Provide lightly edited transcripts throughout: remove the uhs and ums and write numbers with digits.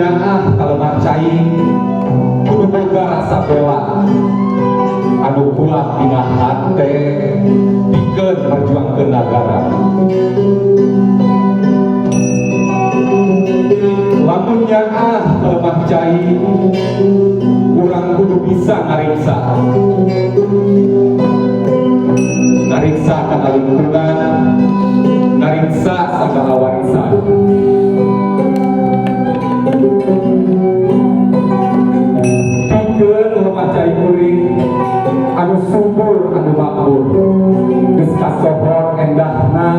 nyaah kalau macai kudu boga rasa bela anu kuat dina hate pikeun perjuangkeun nagara. Lamun nyaah kalau macai urang kudu bisa ngariksa kana lingkungan, ngariksa sagala warisan. Pikeun lumacai kuring anu subur anu makmur, geus kasohor endahna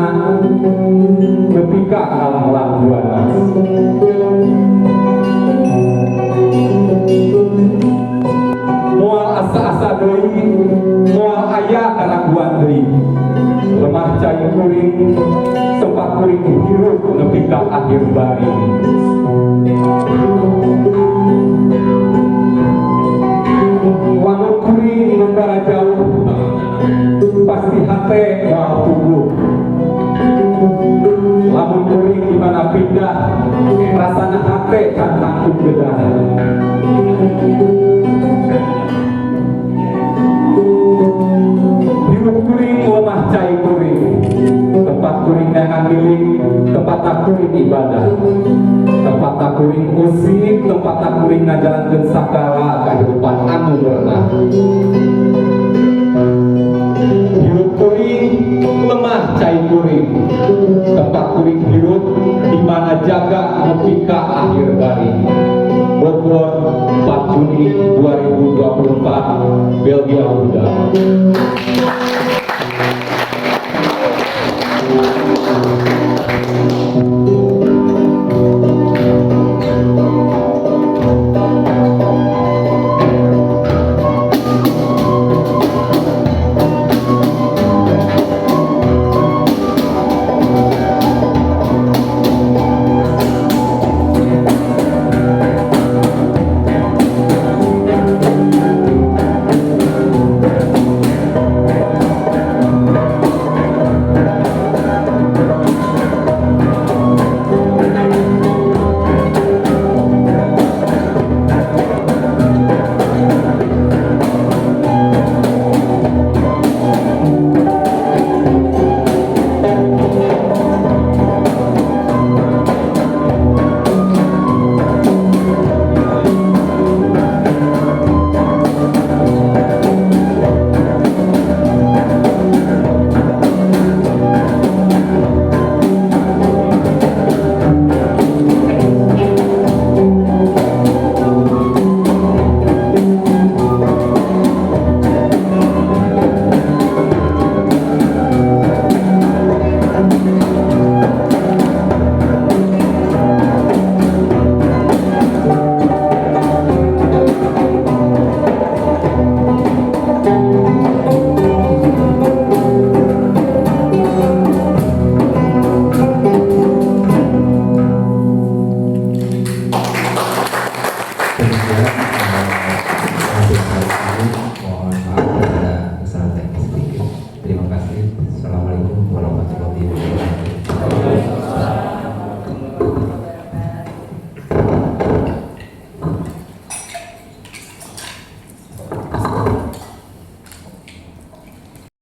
nepi ka alam buana. Moal asa-asa deui, moal aya karaguan deui. Lemah cai kuring sempat kuring hirup nepi ka akhir bari. Lamun kuring negara jauh pasti hate moal tubuh. Lamun kuring di mana pindah rasana hate can tangkub gedah. Hirup kuring lemah cai kuring, tempat kuring dengan milik, tempat kuring ibadah, tempat kuring musik, tempat kuring ngajalankeun sakala kehidupan anu berenang. Hirup kuring lemah cai kuring, tempat kuring hirup di mana jaga nepi ka akhir bari. Bogor 4 Juni 2024, Belgia Muda.